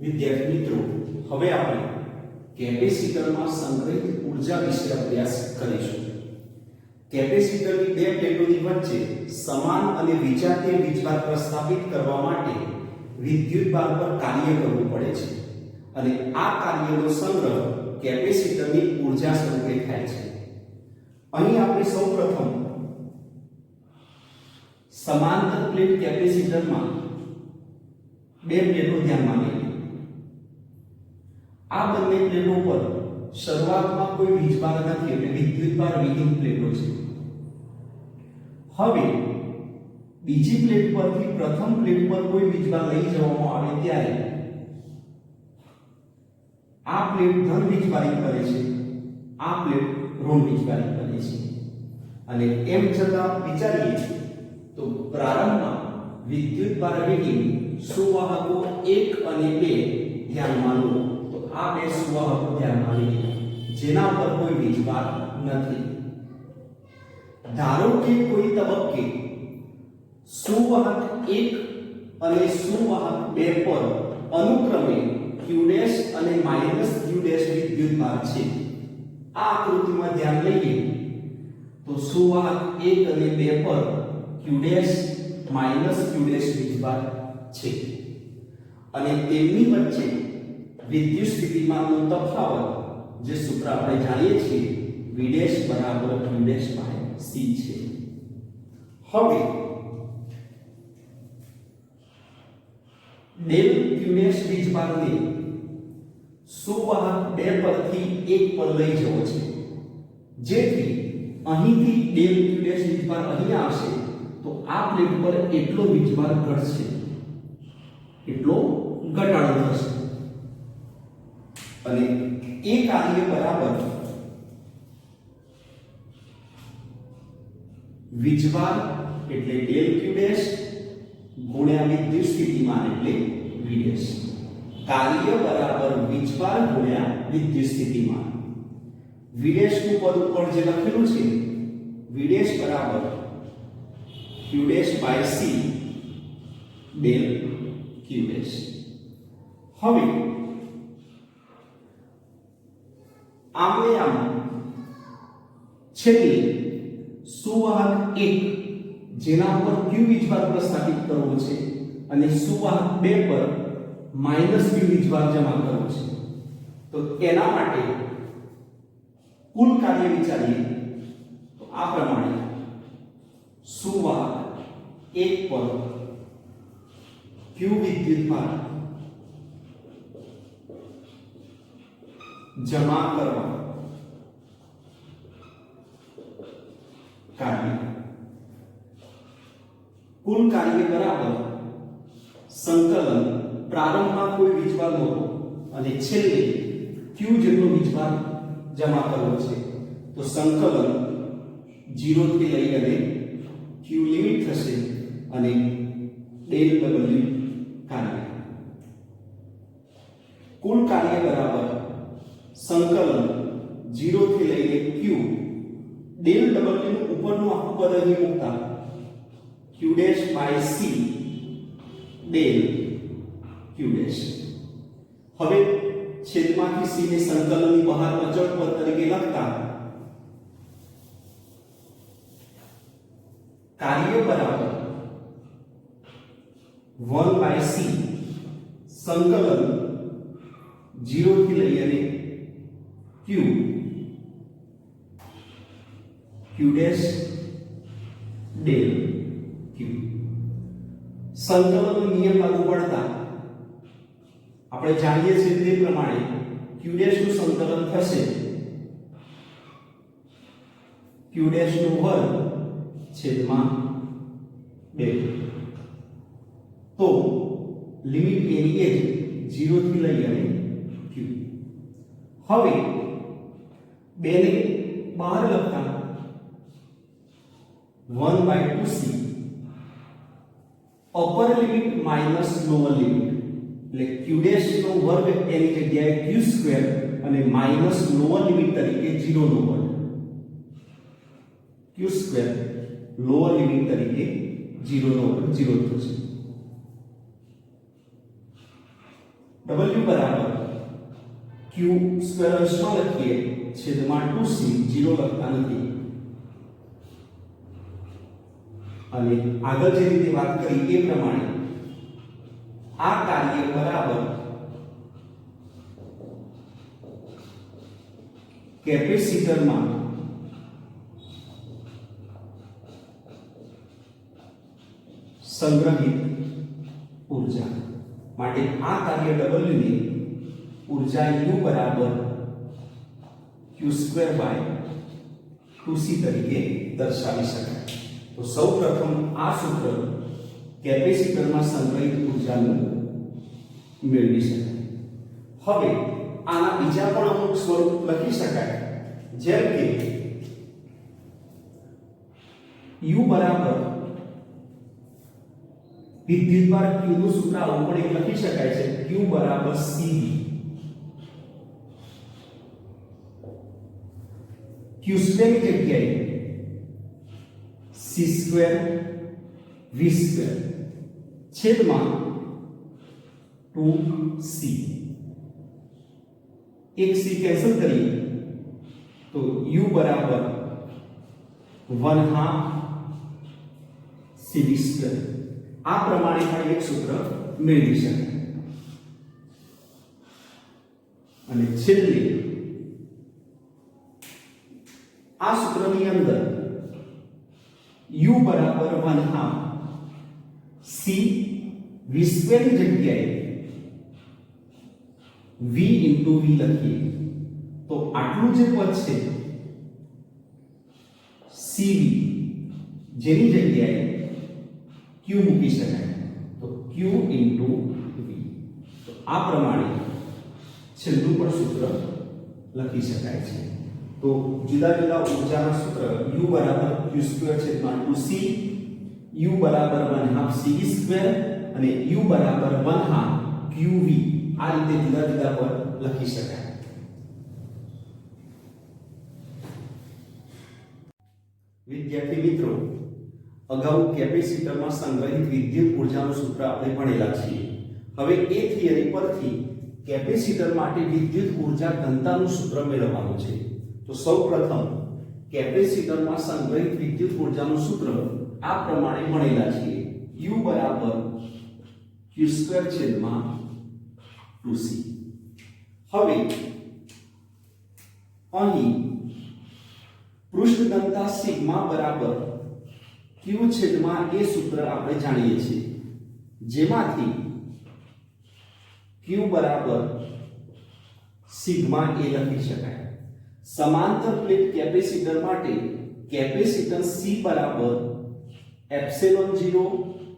વિદ્યાર્થી મિત્રો, હવે આપણે કેપેસિટરમાં સંગ્રહિત ઉર્જા વિશે અભ્યાસ કરીશું. કેપેસિટરની બે પ્લેટોની વચ્ચે સમાન અને વિજાતીય વીજભાર પ્રસ્થાપિત કરવા માટે વિદ્યુતભાર પર કાર્ય કરવું પડે છે અને આ કાર્યનો સંગ્રહ કેપેસિટરની ઉર્જા સ્વરૂપે થાય છે. અહીં આપણે સૌપ્રથમ સમાંતર પ્લેટ કેપેસિટરમાં બે પ્લેટો ધ્યાનમાં લઈએ. આ બંને પ્લેટો પર શરૂઆતમાં કોઈ વીજભાર નથી એટલે વિદ્યુતભાર વિહીન પ્લેટો છે. હવે બીજી પ્લેટ પરથી પ્રથમ પ્લેટ પર કોઈ વીજભાર લઈ જવામાં આવે ત્યારે આ પ્લેટ ધન વીજભારિત કરે છે, આ પ્લેટ ઋણ વીજભારિત કરે છે. અને એમ છતાં વિચારીએ તો પ્રારંભમાં વિદ્યુતભાર વિહીન સુવાહકો 1 અને 2 ધ્યાનમાં લો. તો આ બે સુવાહકો ધ્યાનમાં લઈએ જેના પર કોઈ વીજભાર નથી. ધારો કે કોઈ તબક્કે સુવાહક 1 અને સુવાહક 2 પર અનુક્રમે q' અને -q' વિદ્યુતભાર છે. આ આકૃતિમાં ધ્યાન લઈએ તો સુવાહક 1 અને 2 પર q' -q' વીજભાર છે અને તેમની વચ્ચે વિદ્યુત સ્થિતિમાનનો તફાવત જે સૂત્ર આપણે જાણીએ છીએ v' q' c છે. હવે del q' વીજભારને સુવાહક 2 પરથી 1 પર લઈ જવો છે, જેથી અહીંથી del q' વીજભાર અહીં આવશે તો આ પ્લેટ પર એટલો વીજભાર ઘટશે, એટલો ઘટાડો થશે અને એ કાર્ય બરાબર વીજભાર એટલે del q' ગુણ્યા વિદ્યુત સ્થિતિમાન એટલે v'. કાર્ય બરાબર વીજભાર ગુણ્યા વિદ્યુત સ્થિતિમાન. v' નું પદ ઉપર જે લખેલું છે v' બરાબર q'/c del q'. હવે આમે આમ છેલ્લે સુવાહક 1 જેના પર q વીજભાર પ્રસ્થાપિત કરવો છે અને સુવાહક 2 પર -q વીજભાર જમા કરવો છે. તો એના માટે કુલ કાર્ય વિચારીએ તો આ પ્રમાણે સુવાહક 1 પર q વિદ્યુતભાર જમા કરવા કાર્ય કુલ કાર્ય બરાબર સંકલન પ્રારંભમાં કોઈ વીજભાર નહોતો અને છેલ્લે q જેટલો વીજભાર જમા કરવો છે તો સંકલન 0 થી લઈ અને q લિમિટ થશે અને del w કાર્ય. કુલ કાર્ય બરાબર સંકલન 0 થી લઈને q del w નું ઉપરનું આખું પદ અહીં મૂકતા q'/c del q'. હવે છેદમાંથી c ને સંકલનની બહાર અચળ પદ તરીકે લખતા કાર્ય બરાબર 1/c સંકલન 0 થી લઈ અને q del q. સંકલનનો નિયમ લાગુ પડતા આપણે જાણીએ છીએ તે પ્રમાણે q' નું સંકલન થશે q' નું વર્ગ છેદમાં 2. તો લિમિટ એની એ 0 થી લઈ અને q. હવે 2 ને બહાર લખતા 1/2c upper limit minus lower limit એટલે q' નો વર્ગ એની જગ્યાએ q² અને માઈનસ લોઅર લિમિટ તરીકે 0 નો વર્ગ q² લોઅર લિમિટ તરીકે 0 નો વર્ગ 0 થશે. w બરાબર q સ્ક્વેર અંશમાં લખીએ છેદમાં 2c 0 લખતા નથી અને આગળ જે રીતે વાત કરી એ પ્રમાણે આ કાર્ય બરાબર કેપેસિટરમાં સંગ્રહિત ઊર્જા માટે આ કાર્ય W ની ઊર્જા U બરાબર q²/2c તરીકે દર્શાવી શકાય. તો સૌપ્રથમ આ સૂત્ર કેપેસિટરમાં સંગ્રહિત ઊર્જાનું મેળવી શકાય. હવે આના બીજા પણ અમુક સ્વરૂપ લખી શકાય, જેમ કે U બરાબર વિદ્યુતભાર Q નું સૂત્ર આવું પણ એક લખી શકાય છે, Q બરાબર CV. Q² ની જગ્યાએ C² V² છેદમાં 2C. એક C કેન્સલ કરીએ તો U બરાબર 1/2 CV². આ પ્રમાણે પણ એક સૂત્ર મેળવી શકાય. અને છેલ્લે આ સૂત્રની અંદર U બરાબર 1/2 C V² ની જગ્યાએ V into V લખીએ તો આટલું જે પદ છે CV જેની જગ્યાએ Q મૂકી શકાય તો Q into V. તો આ પ્રમાણે છેલ્લું પણ સૂત્ર લખી શકાય છે. તો જુદા જુદા ઊર્જાના સૂત્ર U બરાબર q²/2c, U બરાબર 1/2 CV² અને U બરાબર 1/2 QV આ રીતે જુદા જુદા પર લખી શકાય. વિદ્યાર્થી મિત્રો, અગાઉ કેપેસિટરમાં સંગ્રહિત વિદ્યુત ઊર્જાનું સૂત્ર આપણે ભણેલા છીએ. હવે એ થિયરી પરથી કેપેસિટર માટે વિદ્યુત ઊર્જા ઘનતાનું સૂત્ર મેળવવાનું છે. તો સૌપ્રથમ કેપેસિટરમાં સંગ્રહિત વિદ્યુત ઊર્જાનું સૂત્ર આ પ્રમાણે ભણેલા છીએ. U બરાબર q²/2c. હવે અહીં પૃષ્ઠ ઘનતા સિગ્મા બરાબર q છેદમાં a સૂત્ર આપણે જાણીએ છીએ, જેમાંથી q બરાબર સિગ્મા a લખી શકાય. સમાંતર પ્લેટ કેપેસિટર માટે કેપેસિટન્સ C બરાબર ε0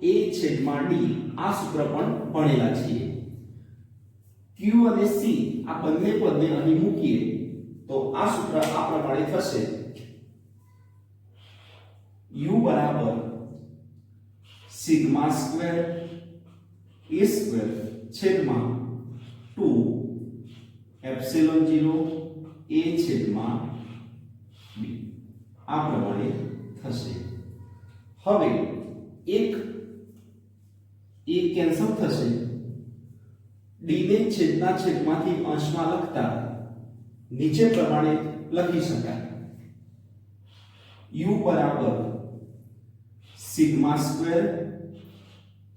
a છેદમાં d આ સૂત્ર પણ ભણેલા છીએ. Q અને C આ બંને પદને અહીં મૂકીએ તો આ સૂત્ર આ પ્રમાણે થશે. U બરાબર સિગ્મા સ્ક્વેર a સ્ક્વેર છેદમાં 2 ε0 a છેદમાં b આ પ્રમાણે થશે. હવે એક a કેન્સલ થશે, d ને છેદના છેદમાંથી અંશમાં લખતા નીચે પ્રમાણે લખી શકાય. U બરાબર સિગ્મા સ્ક્વેર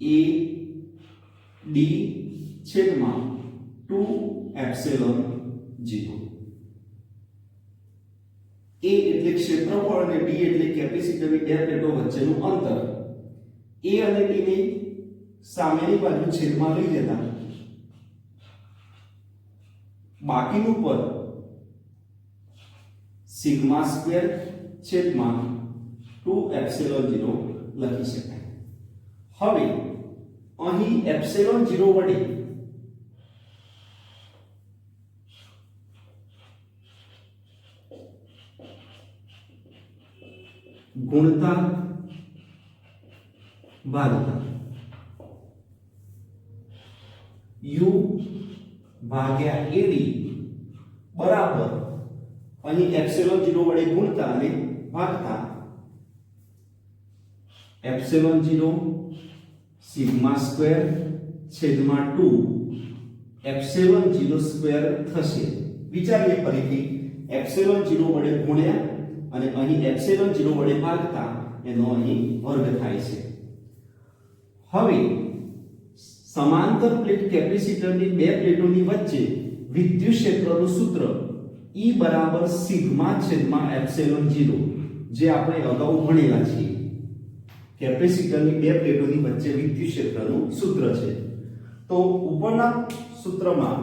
a d છેદમાં 2 ε0. A એટલે ક્ષેત્રફળ અને d એટલે કેપેસિટરની બે પ્લેટો વચ્ચેનું અંતર. A અને d ને સામેની બાજુ છેદમાં લઈ જતા બાકીનું પદ સિગ્મા સ્ક્વેર છેદમાં 2 ε0 લખી શકાય. હવે અહીં ε0 વડે ગુણતા ભાગતા U ભાગ્યા AD બરાબર અહીં ε0 વડે ગુણતા અને ભાગતા ε0 સિગ્મા સ્ક્વેર છેદમાં 2 એપ્સિલોન 0 સ્ક્વેર થશે. વિચારીએ ફરીથી, એપ્સિલોન 0 વડે ગુણ્યા અને અહીં એપ્સિલોન 0 વડે ભાગતા એનો અહીં વર્ગ થાય છે. હવે સમાંતર પ્લેટ કેપેસિટરની બે પ્લેટોની વચ્ચે વિદ્યુત ક્ષેત્રનું સૂત્ર E બરાબર સિગ્મા છેદમાં એપ્સિલોન 0 જે આપણે અગાઉ ભણેલા છીએ. કેપેસિટરની બે પ્લેટોની વચ્ચે વિદ્યુત ક્ષેત્રનું સૂત્ર છે. તો ઉપરના સૂત્રમાં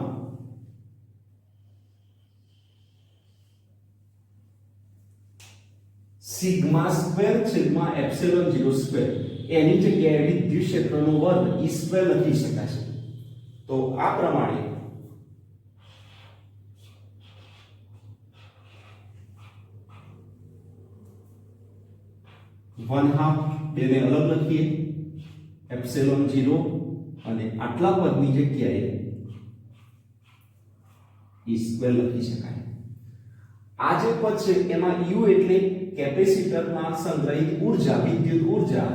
સિગ્મા સ્ક્વેર છેદમાં એપ્સિલોન 0 સ્ક્વેર એની જગ્યાએ વિદ્યુત ક્ષેત્રનો વર્ગ E સ્ક્વેર લખી શકાશે. તો આ પ્રમાણે 1/2 બેને અલગ લખીએ, એપ્સિલોન 0 અને આટલા પદની જગ્યાએ E સ્ક્વેર લખી શકાય. આ જે પદ છે એમાં U એટલે કેપેસિટરમાં સંગ્રહિત ઊર્જા, વિદ્યુત ઊર્જા,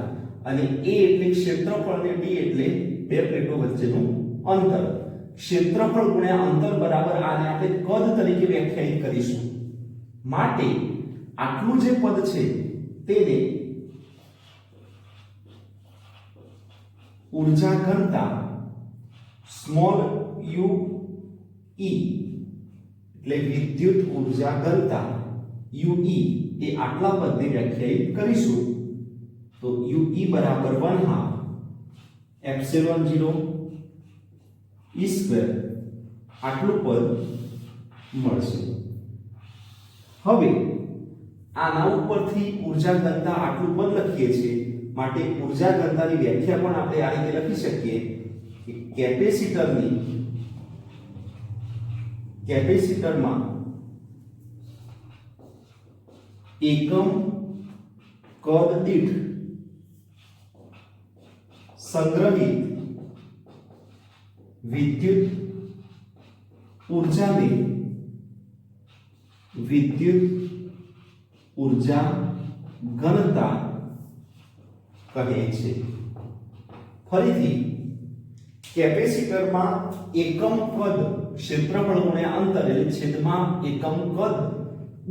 અને A એટલે ક્ષેત્રફળ અને D એટલે બે પ્લેટો વચ્ચેનું અંતર. ક્ષેત્રફળ ગુણ્યા અંતર બરાબર આને આપણે કદ તરીકે વ્યાખ્યાયિત કરીશું. માટે આટલું જે પદ છે તેને ઊર્જા ઘનતા સ્મોલ u e એટલે વિદ્યુત ઊર્જા ઘનતા UE એ આટલા પદને વ્યાખ્યાયિત કરીશું. તો UE બરાબર 1/2 એપ્સિલોન 0 E સ્ક્વેર આટલું પદ મળશે. હવે આના ઉપરથી ઊર્જા ઘનતા આટલું પદ લખીએ છીએ, માટે ઊર્જા ઘનતાની વ્યાખ્યા પણ આપણે આ રીતે લખી શકીએ કે કેપેસિટરમાં એકમ કદ દીઠ સંગ્રહિત વિદ્યુત ઊર્જાને વિદ્યુત ઊર્જા ઘનતા કહે છે. ફરીથી કેપેસિટરમાં એકમ કદ ક્ષેત્રફળ ગુણ્યા અંતર એટલે છેદમાં એકમ કદ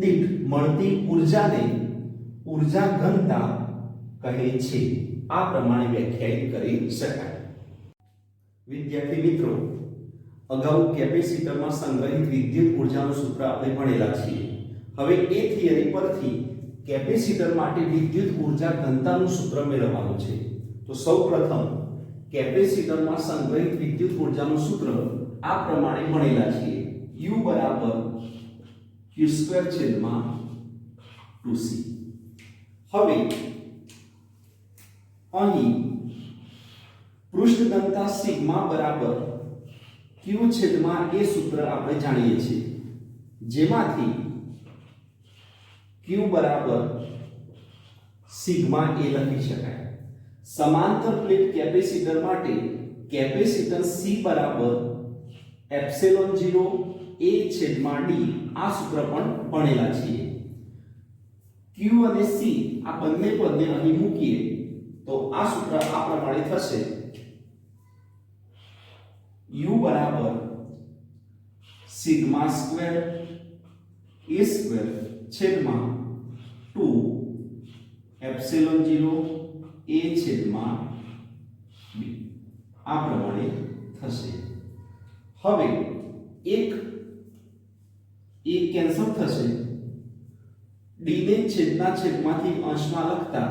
દીઠ મળતી ઊર્જાને ઊર્જા ઘનતા કહે છે. આ પ્રમાણે વ્યાખ્યાયિત કરી શકાય. વિદ્યાર્થી મિત્રો, અગાઉ કેપેસિટરમાં સંગ્રહિત વિદ્યુત ઊર્જાનું સૂત્ર આપણે ભણેલા છીએ. હવે એ થિયરી પરથી કેપેસિટર માટે વિદ્યુત ઊર્જા ઘનતાનું સૂત્ર મેળવવાનું છે. તો સૌપ્રથમ કેપેસિટરમાં સંગ્રહિત વિદ્યુત ઊર્જાનું સૂત્ર આ પ્રમાણે ભણેલા છીએ. U બરાબર q² છેદમાં 2c. હવે અહીં પૃષ્ઠ ઘનતા સિગ્મા બરાબર q છેદમાં a સૂત્ર આપણે જાણીએ છીએ, જેમાંથી q બરાબર સિગ્મા a લખી શકાય. સમાંતર પ્લેટ કેપેસિટર માટે કેપેસિટન્સ C બરાબર એપ્સિલોન 0 a છેદમાં d આ સૂત્ર પણ ભણેલા છીએ. q અને c આ બંને પદને અહીં મૂકીએ તો આ સૂત્ર આ પ્રમાણે થશે. U બરાબર સિગ્મા સ્ક્વેર a સ્ક્વેર છેદમાં 2 એપ્સિલોન 0 a છેદમાં b આ પ્રમાણે થશે. હવે એક કેન્સલ થશે, d ને છેદના છેદમાંથી અંશમાં લખતા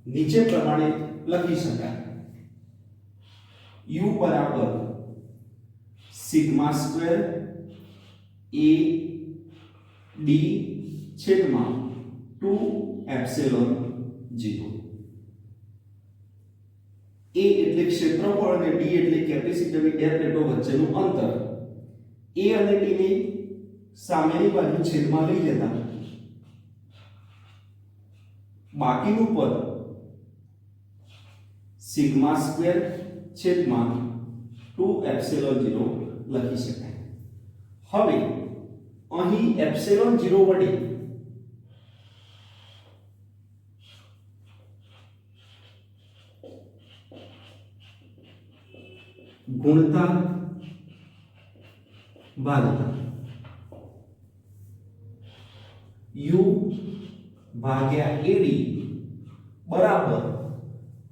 નીચે પ્રમાણે લખી શકાય. U બરાબર સિગ્મા સ્ક્વેર a d છેદમાં 2 એપ્સિલોન 0. a એટલે ક્ષેત્રફળ અને d એટલે કેપેસિટરની બે પ્લેટો વચ્ચેનું અંતર. a અને d ને સામેની બાજુ છેદમાં લઈ જતા બાકીનું પદ સિગ્મા સ્ક્વેર છેદમાં 2 એપ્સિલોન 0 લખી શકાય. હવે અહીં એપ્સિલોન 0 વડે ગુણતા ભાગતા U ભાગ્યા AD બરાબર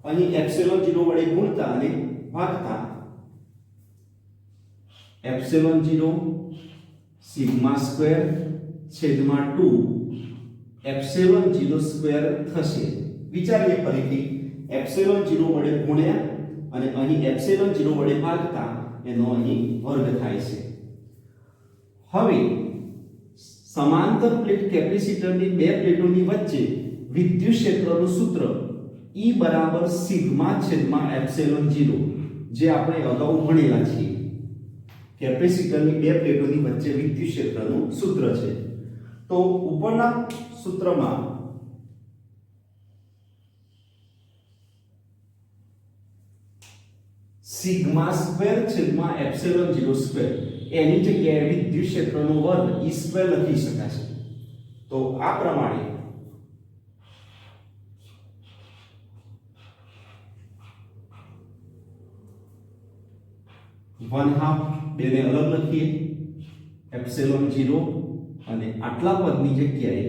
અહીં એપ્સિલોન 0 વડે ગુણતા અને ભાગતા એપ્સિલોન 0 સિગ્મા સ્ક્વેર છેદમાં 2 એપ્સિલોન 0 સ્ક્વેર થશે. વિચારીએ ફરીથી એપ્સિલોન 0 વડે ગુણ્યા અને અહીં એપ્સિલોન 0 વડે ભાગતા એનો અહીં વર્ગ થાય છે. હવે સમાંતર પ્લેટ કેપેસિટરની બે પ્લેટોની વચ્ચે વિદ્યુત ક્ષેત્રનું સૂત્ર E બરાબર સિગ્મા છેદમાં એપ્સિલોન 0 જે આપણે અગાઉ ભણેલા છીએ. કેપેસિટરની બે પ્લેટોની વચ્ચે વિદ્યુત ક્ષેત્રનું સૂત્ર છે. તો ઉપરના સૂત્રમાં સિગ્મા સ્ક્વેર છેદમાં એપ્સિલોન 0 સ્ક્વેર એની જગ્યાએ વિદ્યુત ક્ષેત્રનો વર્ગ E સ્ક્વેર લખી શકાશે. તો આ પ્રમાણે વન હાફ બેને અલગ લખીએ એપ્સિલોન 0 અને આટલા પદની જગ્યાએ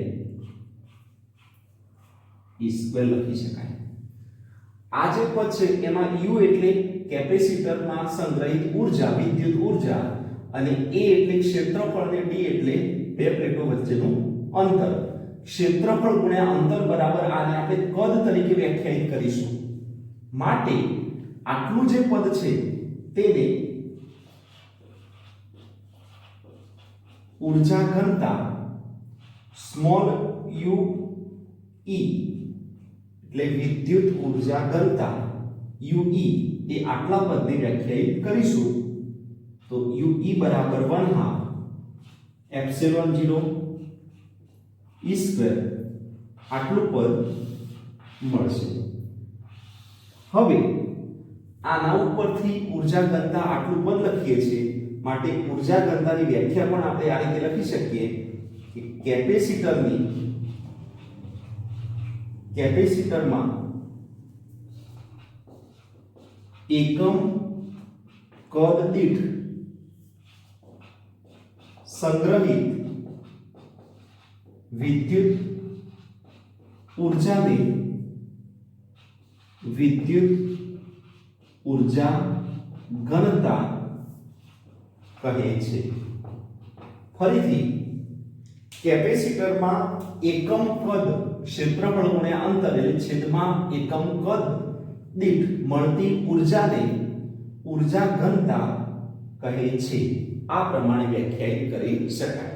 E સ્ક્વેર લખી શકાય. આ જે પદ છે એમાં U એટલે કેપેસિટરમાં સંગ્રહિત ઊર્જા વિદ્યુત ઊર્જા અને A એટલે ક્ષેત્રફળ અને D એટલે બે પ્લેટો વચ્ચેનું અંતર. ક્ષેત્રફળ ગુણ્યા અંતર બરાબર આને આપણે કદ તરીકે વ્યાખ્યાયિત કરીશું. માટે આટલું જે પદ છે તેને ઊર્જા ઘનતા સ્મોલ u e એટલે વિદ્યુત ઊર્જા ઘનતા ue એ આટલા પદને વ્યાખ્યાયિત કરીશું. તો ue બરાબર 1/2 એપ્સિલોન 0 e સ્ક્વેર આટલું પદ મળશે. હવે આના ઉપરથી ઊર્જા ઘનતા આટલું પદ લખીએ છીએ માટે ઊર્જા ઘનતાની વ્યાખ્યા પણ આપણે આ રીતે લખી શકીએ કે કેપેસિટરમાં એકમ કદ દીઠ સંગ્રહિત વિદ્યુત ઊર્જાને વિદ્યુત ઊર્જા ઘનતા કહે છે. ફરીથી કેપેસિટરમાં એકમ કદ ક્ષેત્રફળ ગુણ્યા અંતર એટલે છેદમાં એકમ કદ દીઠ મળતી ઊર્જાને ઊર્જા ઘનતા કહે છે. આ પ્રમાણે વ્યાખ્યાયિત કરી શકાય.